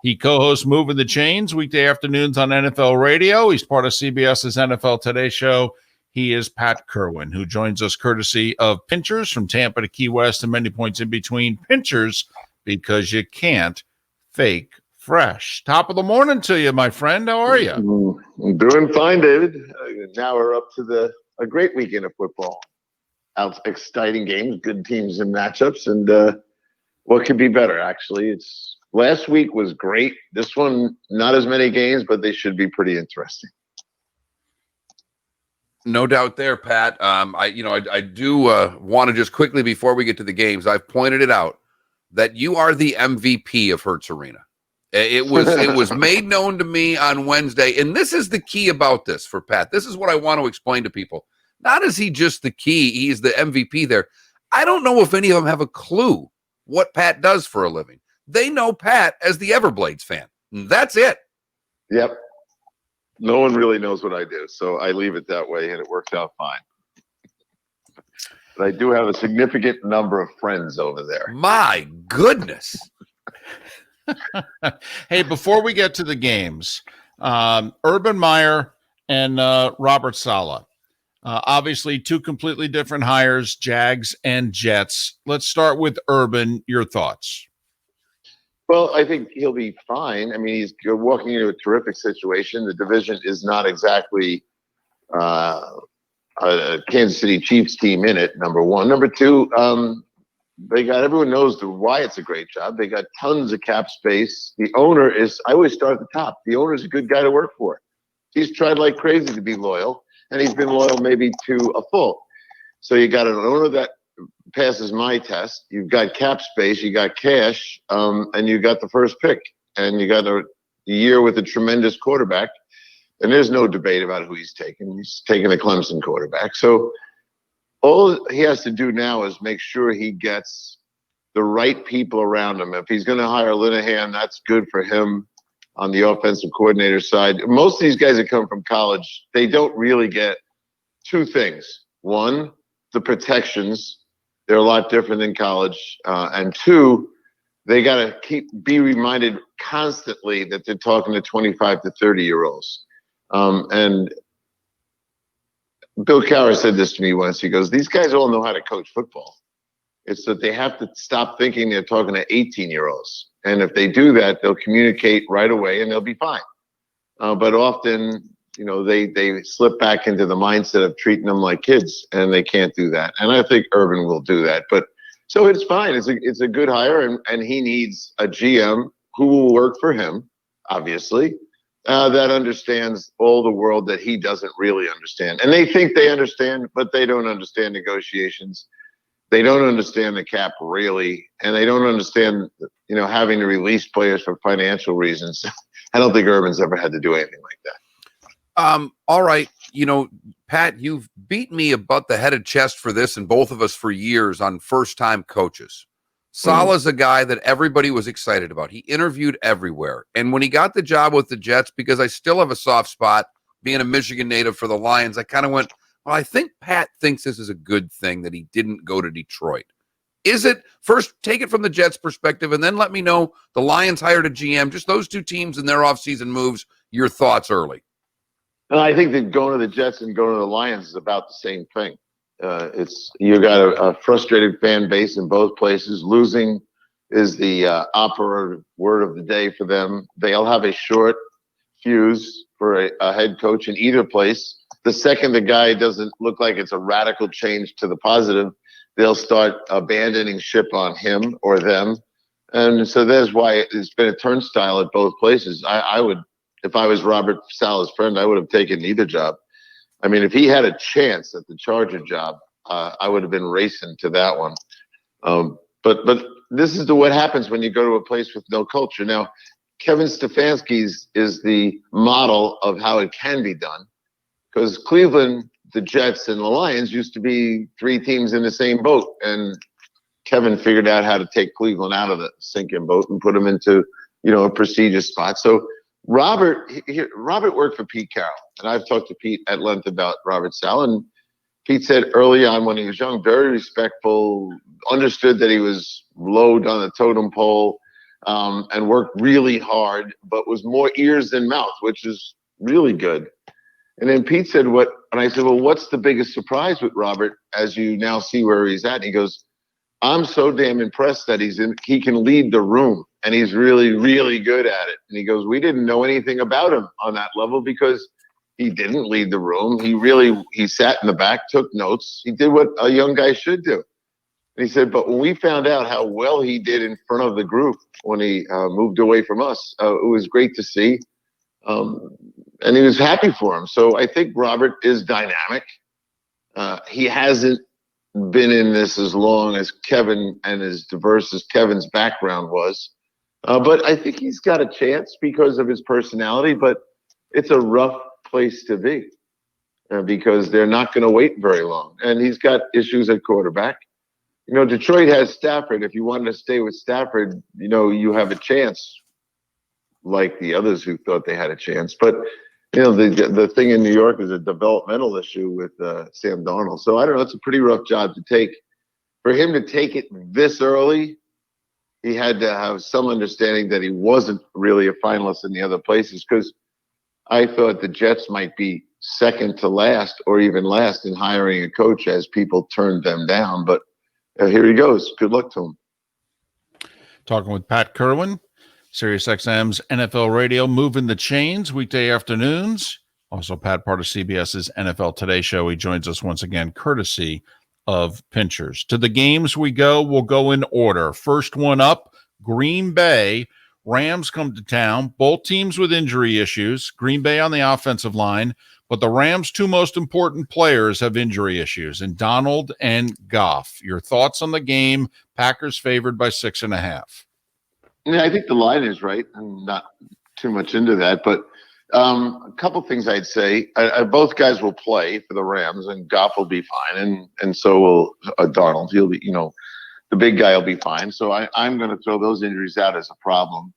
He co-hosts Moving the Chains weekday afternoons on NFL Radio. He's part of CBS's NFL Today show. He is Pat Kirwan, who joins us courtesy of Pinchers from Tampa to Key West and many points in between. Pinchers, because you can't fake fresh. Top of the morning to you, my friend. How are you? I'm doing fine, David. Now we're up to a great weekend of football. Exciting games, good teams and matchups, and what could be better, actually? Last week was great. This one, not as many games, but they should be pretty interesting. No doubt there, Pat. I do want to just quickly, before we get to the games, I've pointed it out that you are the MVP of Hertz Arena. It was made known to me on Wednesday, and this is the key about this for Pat. This is what I want to explain to people. Not is he just the key, he's the MVP there. I don't know if any of them have a clue what Pat does for a living. They know Pat as the Everblades fan. That's it. Yep. No one really knows what I do, so I leave it that way, and it works out fine. But I do have a significant number of friends over there. My goodness. Hey, before we get to the games, Urban Meyer and Robert Saleh. Obviously, two completely different hires, Jags and Jets. Let's start with Urban. Your thoughts? Well, I think he'll be fine. I mean, you're walking into a terrific situation. The division is not exactly a Kansas City Chiefs team in it, number one. Number two, everyone knows why it's a great job. They got tons of cap space. The owner is, I always start at the top. The owner is a good guy to work for. He's tried like crazy to be loyal, and he's been loyal maybe to a fault. So you got an owner that passes my test. You've got cap space, you got cash, and you got the first pick, and you got a year with a tremendous quarterback. And there's no debate about who he's taking. He's taking a Clemson quarterback. So all he has to do now is make sure he gets the right people around him. If he's going to hire Linehan, that's good for him on the offensive coordinator side. Most of these guys that come from college, they don't really get two things. One, the protections. They're a lot different than college. And two, they got to be reminded constantly that they're talking to 25 to 30-year-olds. And Bill Cowher said this to me once. He goes, these guys all know how to coach football. It's that they have to stop thinking they're talking to 18-year-olds. And if they do that, they'll communicate right away and they'll be fine. But often, they slip back into the mindset of treating them like kids, and they can't do that. And I think Urban will do that. But so it's fine. It's a good hire, and he needs a GM who will work for him, obviously, that understands all the world that he doesn't really understand. And they think they understand, but they don't understand negotiations. They don't understand the cap really, and they don't understand, having to release players for financial reasons. I don't think Urban's ever had to do anything like that. All right. Pat, you've beat me about the head of chest for this, and both of us for years on first-time coaches. Saleh's a guy that everybody was excited about. He interviewed everywhere. And when he got the job with the Jets, because I still have a soft spot being a Michigan native for the Lions, I kind of went, well, I think Pat thinks this is a good thing that he didn't go to Detroit. Is it? First, take it from the Jets' perspective, and then let me know the Lions hired a GM, just those two teams and their offseason moves, your thoughts early. And I think that going to the Jets and going to the Lions is about the same thing. You got a frustrated fan base in both places. Losing is the operative word of the day for them. They'll have a short fuse for a head coach in either place. The second the guy doesn't look like it's a radical change to the positive, they'll start abandoning ship on him or them. And so that's why it's been a turnstile at both places. I would, if I was Robert Saleh's friend, I would have taken either job. I mean, if he had a chance at the Charger job, I would have been racing to that one. But this is what happens when you go to a place with no culture. Now, Kevin Stefanski's is the model of how it can be done, because Cleveland, the Jets, and the Lions used to be three teams in the same boat, and Kevin figured out how to take Cleveland out of the sinking boat and put them into, a prestigious spot. So Robert worked for Pete Carroll, and I've talked to Pete at length about Robert Saleh, and Pete said early on when he was young, very respectful, understood that he was low on the totem pole, and worked really hard, but was more ears than mouth, which is really good. And then Pete said, "What?" And I said, "Well, what's the biggest surprise with Robert as you now see where he's at?" And he goes, "I'm so damn impressed that he can lead the room, and he's really, really good at it." And he goes, "We didn't know anything about him on that level because he didn't lead the room. He sat in the back, took notes. He did what a young guy should do." And he said, "But when we found out how well he did in front of the group when he moved away from us, it was great to see." And he was happy for him. So I think Robert is dynamic. He hasn't been in this as long as Kevin and as diverse as Kevin's background was. But I think he's got a chance because of his personality, but it's a rough place to be because they're not going to wait very long. And he's got issues at quarterback. You know, Detroit has Stafford. If you wanted to stay with Stafford, you know, you have a chance like the others who thought they had a chance. But, you know, the thing in New York is a developmental issue with Sam Darnold. So I don't know. It's a pretty rough job to take. For him to take it this early, he had to have some understanding that he wasn't really a finalist in the other places, because I thought the Jets might be second to last or even last in hiring a coach as people turned them down. But here he goes. Good luck to him. Talking with Pat Kirwan, SiriusXM's NFL Radio, moving the chains weekday afternoons. Also, Pat, part of CBS's NFL Today show. He joins us once again, courtesy of Pinchers. To the games we go. We'll go in order. First one up, Green Bay. Rams come to town. Both teams with injury issues. Green Bay on the offensive line, but the Rams' two most important players have injury issues, in Donald and Goff. Your thoughts on the game? Packers favored by 6.5. Yeah, I think the line is right. I'm not too much into that, but a couple things I'd say. Both guys will play for the Rams, and Goff will be fine, and so will Darnold. He'll be, you know, the big guy will be fine. So I'm going to throw those injuries out as a problem.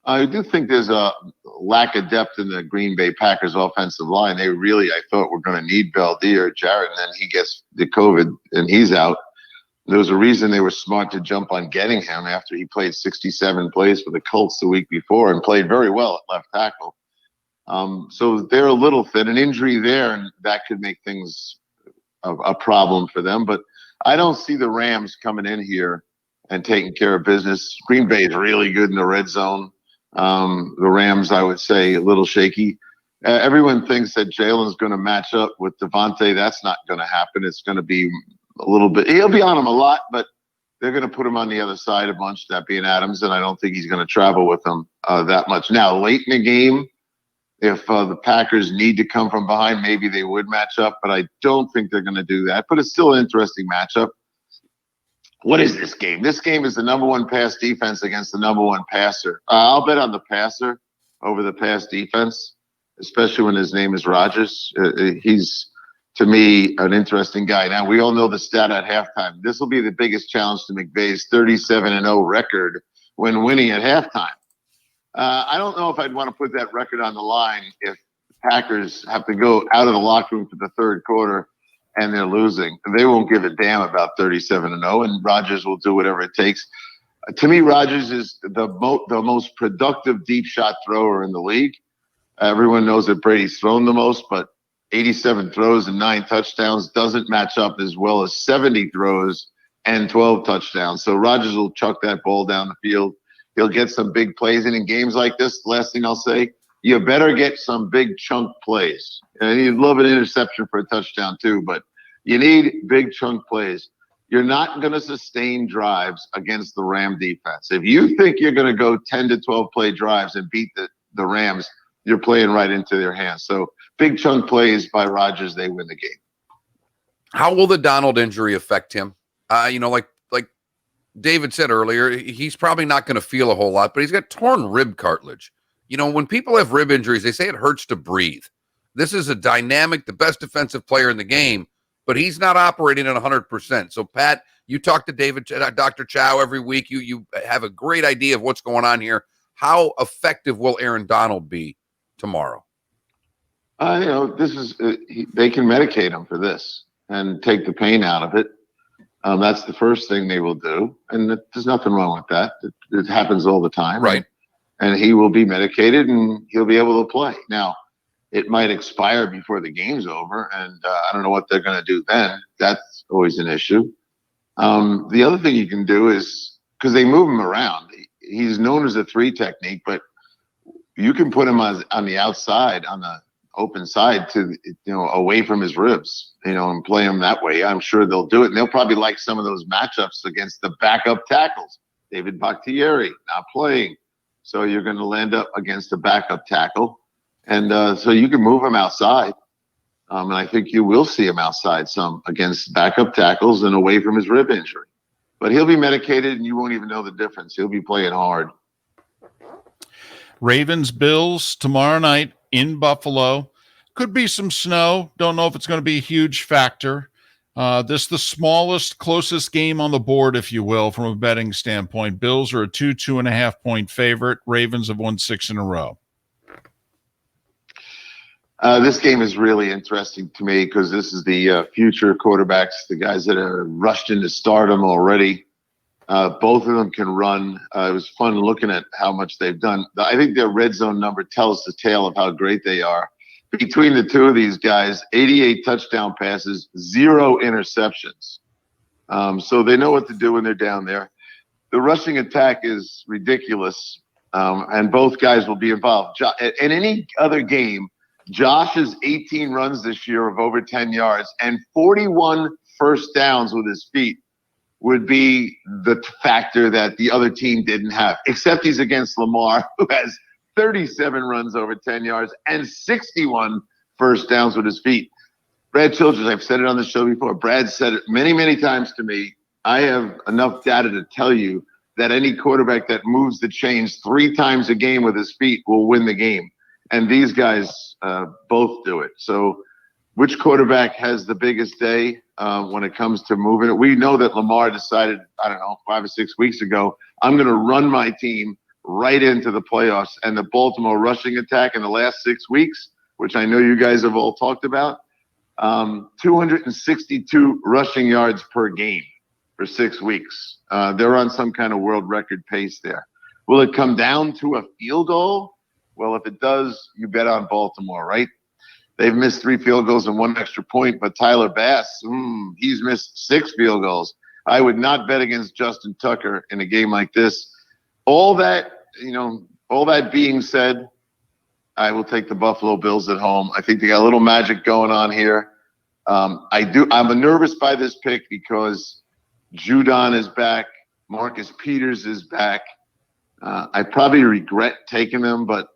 I do think there's a lack of depth in the Green Bay Packers offensive line. They really, I thought, were going to need Beldier, Jarrett, and then he gets the COVID and he's out. There was a reason they were smart to jump on getting him after he played 67 plays for the Colts the week before and played very well at left tackle. So they're a little thin. An injury there, and that could make things a problem for them. But I don't see the Rams coming in here and taking care of business. Green Bay is really good in the red zone. The Rams, I would say, a little shaky. Everyone thinks that Jalen's going to match up with Devontae. That's not going to happen. It's going to be a little bit. He'll be on him a lot, but they're going to put him on the other side a bunch, that being Adams, and I don't think he's going to travel with them that much. Now, late in the game, if the Packers need to come from behind, maybe they would match up, but I don't think they're going to do that. But it's still an interesting matchup. What is this game? This game is the number one pass defense against the number one passer. I'll bet on the passer over the pass defense, especially when his name is Rodgers. He's, to me, an interesting guy. Now, we all know the stat at halftime. This will be the biggest challenge to McVay's 37-0 record when winning at halftime. I don't know if I'd want to put that record on the line if the Packers have to go out of the locker room for the third quarter and they're losing. They won't give a damn about 37-0, and Rodgers will do whatever it takes. To me, Rodgers is the most productive deep shot thrower in the league. Everyone knows that Brady's thrown the most, but 87 throws and 9 touchdowns doesn't match up as well as 70 throws and 12 touchdowns. So Rodgers will chuck that ball down the field. He'll get some big plays. And in games like this, last thing I'll say, you better get some big chunk plays. And you'd love an interception for a touchdown too, but you need big chunk plays. You're not going to sustain drives against the Ram defense. If you think you're going to go 10 to 12 play drives and beat the Rams, you're playing right into their hands. So big chunk plays by Rodgers, they win the game. How will the Donald injury affect him? Like David said earlier, he's probably not going to feel a whole lot, but he's got torn rib cartilage. You know, when people have rib injuries, they say it hurts to breathe. This is a dynamic, the best defensive player in the game, but he's not operating at 100%. So, Pat, you talk to Dr. Chow every week. You have a great idea of what's going on here. How effective will Aaron Donald be tomorrow? This is they can medicate him for this and take the pain out of it. That's the first thing they will do, and there's nothing wrong with that. It happens all the time, Right? And he will be medicated, and he'll be able to play. Now, it might expire before the game's over, and I don't know what they're going to do then. That's always an issue. The other thing you can do is, because they move him around, he's known as a 3 technique, but you can put him on the outside, on the open side, to away from his ribs, and play him that way. I'm sure they'll do it, and they'll probably like some of those matchups against the backup tackles. David Bakhtiari not playing, so you're going to land up against a backup tackle, and so you can move him outside. And I think you will see him outside some against backup tackles and away from his rib injury. But he'll be medicated, and you won't even know the difference. He'll be playing hard. Ravens, Bills tomorrow night in Buffalo. Could be some snow. Don't know if it's going to be a huge factor. This is the smallest, closest game on the board, if you will, from a betting standpoint. Bills are a 2.5 point favorite. Ravens have won 6 in a row. This game is really interesting to me because this is the future quarterbacks, the guys that are rushed into stardom already. Both of them can run. It was fun looking at how much they've done. I think their red zone number tells the tale of how great they are. Between the two of these guys, 88 touchdown passes, 0 interceptions. So they know what to do when they're down there. The rushing attack is ridiculous, and both guys will be involved. In any other game, Josh's 18 runs this year of over 10 yards and 41 first downs with his feet would be the factor that the other team didn't have, except he's against Lamar, who has 37 runs over 10 yards and 61 first downs with his feet. Brad Childress, I've said it on the show before. Brad said it many, many times to me. I have enough data to tell you that any quarterback that moves the chains 3 times a game with his feet will win the game. And these guys both do it. So which quarterback has the biggest day when it comes to moving it? We know that Lamar decided, 5 or 6 weeks ago, I'm going to run my team right into the playoffs. And the Baltimore rushing attack in the last 6 weeks, which I know you guys have all talked about, 262 rushing yards per game for 6 weeks. They're on some kind of world record pace there. Will it come down to a field goal? Well, if it does, you bet on Baltimore, right? They've missed 3 field goals and 1 extra point, but Tyler Bass, he's missed 6 field goals. I would not bet against Justin Tucker in a game like this. All that being said, I will take the Buffalo Bills at home. I think they got a little magic going on here. I'm nervous by this pick because Judon is back. Marcus Peters is back. I probably regret taking them, but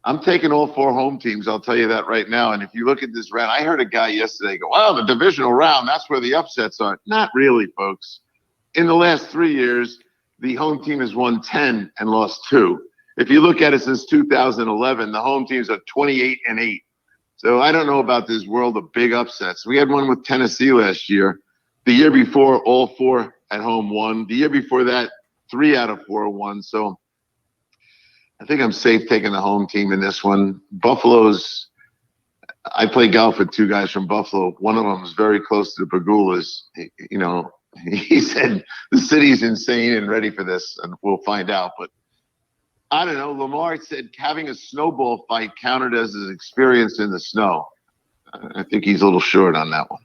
I'm taking all 4 home teams. I'll tell you that right now. And if you look at this round, I heard a guy yesterday go, "Wow, the divisional round, that's where the upsets are." Not really, folks. In the last 3 years, the home team has won 10 and lost 2. If you look at it since 2011, the home teams are 28-8. So I don't know about this world of big upsets. We had one with Tennessee last year. The year before, all 4 at home won. The year before that, 3 out of 4 won. So I think I'm safe taking the home team in this one. I play golf with 2 guys from Buffalo. One of them is very close to the Pagulas. He said the city's insane and ready for this, and we'll find out. But I don't know. Lamar said having a snowball fight counted as his experience in the snow. I think he's a little short on that one.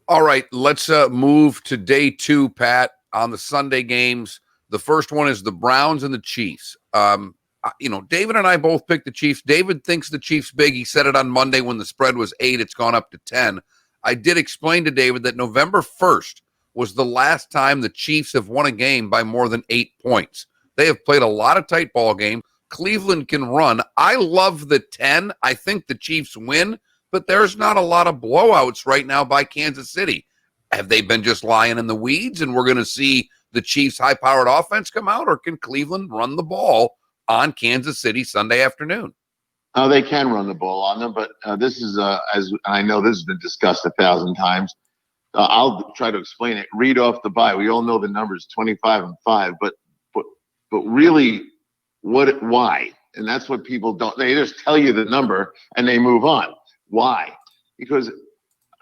All right, let's move to day 2, Pat, on the Sunday games. The first one is the Browns and the Chiefs. David and I both picked the Chiefs. David thinks the Chiefs big. He said it on Monday when the spread was 8. It's gone up to 10. I did explain to David that November 1st was the last time the Chiefs have won a game by more than 8 points. They have played a lot of tight ball games. Cleveland can run. I love the 10. I think the Chiefs win, but there's not a lot of blowouts right now by Kansas City. Have they been just lying in the weeds and we're going to see the Chiefs' high-powered offense come out, or can Cleveland run the ball on Kansas City Sunday afternoon? They can run the ball on them, but this is, as I know this has been discussed 1,000 times. I'll try to explain it. Read off the bye. We all know the numbers 25-5, but really, why? And that's what people don't. They just tell you the number and they move on. Why? Because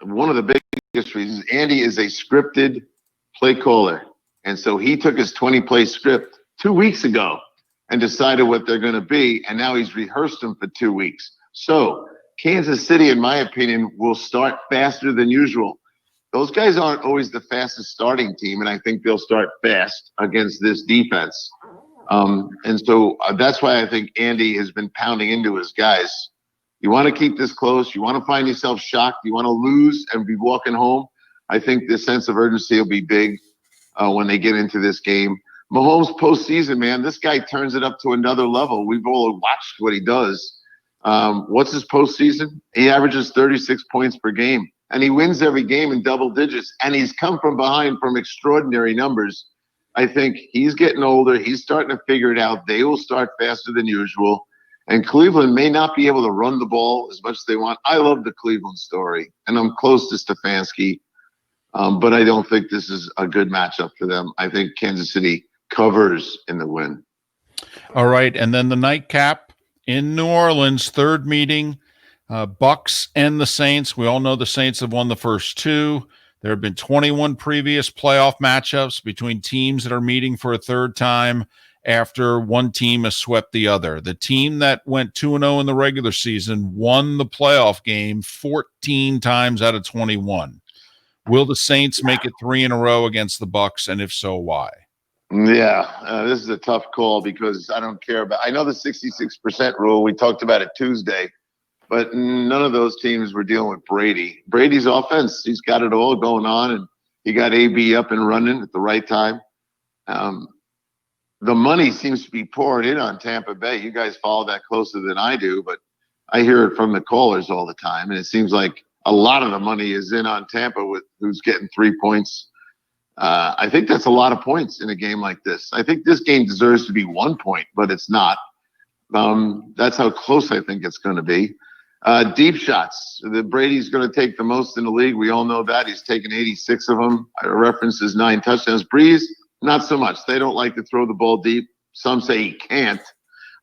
one of the biggest reasons, Andy is a scripted play caller. And so he took his 20-play script 2 weeks ago and decided what they're going to be, and now he's rehearsed them for 2 weeks. So Kansas City, in my opinion, will start faster than usual. Those guys aren't always the fastest starting team, and I think they'll start fast against this defense. And so that's why I think Andy has been pounding into his guys. You want to keep this close. You want to find yourself shocked. You want to lose and be walking home. I think the sense of urgency will be big when they get into this game. Mahomes postseason, man, this guy turns it up to another level. We've all watched what he does. What's his postseason? He averages 36 points per game, and he wins every game in double digits, and he's come from behind from extraordinary numbers. I think he's getting older. He's starting to figure it out. They will start faster than usual, and Cleveland may not be able to run the ball as much as they want. I love the Cleveland story, and I'm close to Stefanski, but I don't think this is a good matchup for them. I think Kansas City covers in the win. All right, and then the nightcap in New Orleans, third meeting, Bucs and the Saints. We all know the Saints have won the first two. There have been 21 previous playoff matchups between teams that are meeting for a third time after one team has swept the other. The team that went 2-0 in the regular season won the playoff game 14 times out of 21. Will the Saints make it 3 in a row against the Bucs, and if so, why? Yeah, this is a tough call because I don't care about – I know the 66% rule. We talked about it Tuesday. But none of those teams were dealing with Brady. Brady's offense, he's got it all going on, and he got AB up and running at the right time. The money seems to be pouring in on Tampa Bay. You guys follow that closer than I do, but I hear it from the callers all the time, and it seems like a lot of the money is in on Tampa with who's getting 3 points. I think that's a lot of points in a game like this. I think this game deserves to be 1 point, but it's not. That's how close I think it's going to be. Deep shots. Brady's going to take the most in the league. We all know that. He's taken 86 of them. I reference his 9 touchdowns. Breeze, not so much. They don't like to throw the ball deep. Some say he can't.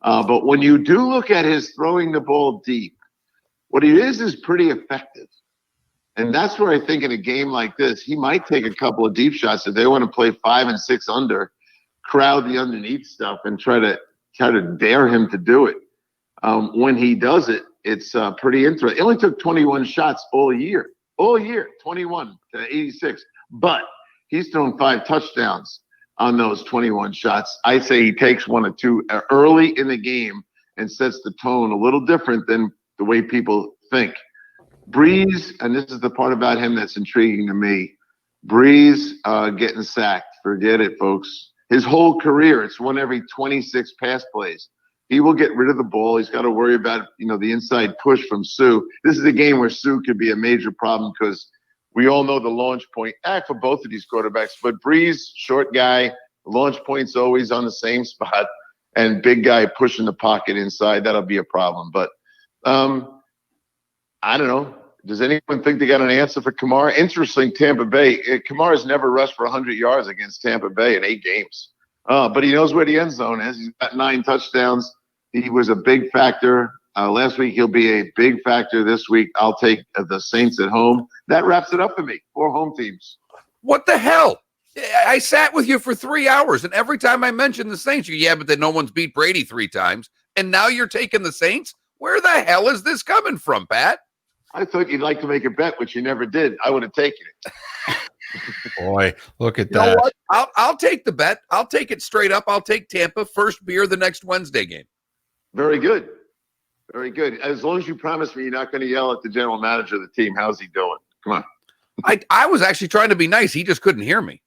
But when you do look at his throwing the ball deep, what he is pretty effective. And that's where I think in a game like this, he might take a couple of deep shots if they want to play 5 and 6 under, crowd the underneath stuff, and try to dare him to do it. When he does it, it's pretty interesting. It only took 21 shots all year, 21 to 86. But he's thrown 5 touchdowns on those 21 shots. I say he takes 1 or 2 early in the game and sets the tone a little different than the way people think. Breeze, and this is the part about him that's intriguing to me, Breeze getting sacked. Forget it, folks. His whole career, it's 1 every 26 pass plays. He will get rid of the ball. He's got to worry about, the inside push from Sue. This is a game where Sue could be a major problem because we all know the launch point for both of these quarterbacks. But Breeze, short guy, launch point's always on the same spot, and big guy pushing the pocket inside. That'll be a problem. But I don't know. Does anyone think they got an answer for Kamara? Interesting, Tampa Bay. Kamara's never rushed for 100 yards against Tampa Bay in 8 games. But he knows where the end zone is. He's got 9 touchdowns. He was a big factor last week. He'll be a big factor this week. I'll take the Saints at home. That wraps it up for me. 4 home teams. What the hell? I sat with you for 3 hours, and every time I mentioned the Saints, but then no one's beat Brady 3 times, and now you're taking the Saints? Where the hell is this coming from, Pat? I thought you'd like to make a bet, which you never did. I would have taken it. Boy, look at You know that. what? I'll take the bet. I'll take it straight up. I'll take Tampa first beer the next Wednesday game. Very good. Very good. As long as you promise me you're not going to yell at the general manager of the team. How's he doing? Come on. I was actually trying to be nice. He just couldn't hear me.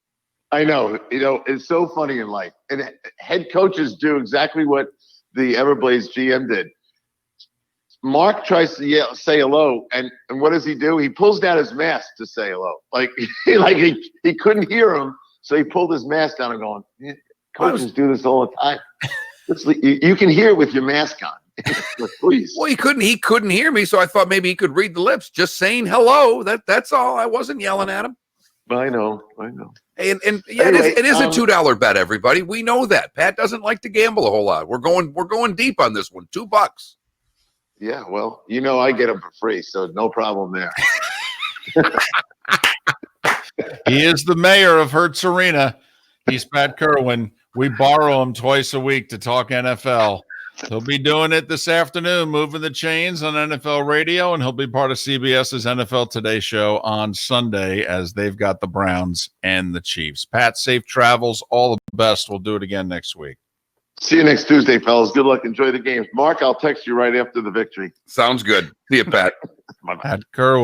I know. It's so funny in life. And head coaches do exactly what the Everblades GM did. Mark tries to say hello, and what does he do? He pulls down his mask to say hello. He couldn't hear him, so he pulled his mask down and going, coaches do this all the time. You can hear it with your mask on. Please. Well, he couldn't hear me, so I thought maybe he could read the lips. Just saying hello. That's all. I wasn't yelling at him. I know. And Anyway, it is a $2 bet, everybody. We know that. Pat doesn't like to gamble a whole lot. We're going deep on this one. $2. Yeah, well, I get them for free, so no problem there. He is the mayor of Hertz Arena. He's Pat Kirwan. We borrow him twice a week to talk NFL. He'll be doing it this afternoon, moving the chains on NFL radio, and he'll be part of CBS's NFL Today show on Sunday as they've got the Browns and the Chiefs. Pat, safe travels. All the best. We'll do it again next week. See you next Tuesday, fellas. Good luck. Enjoy the games. Mark, I'll text you right after the victory. Sounds good. See you, Pat. Pat Kirwan.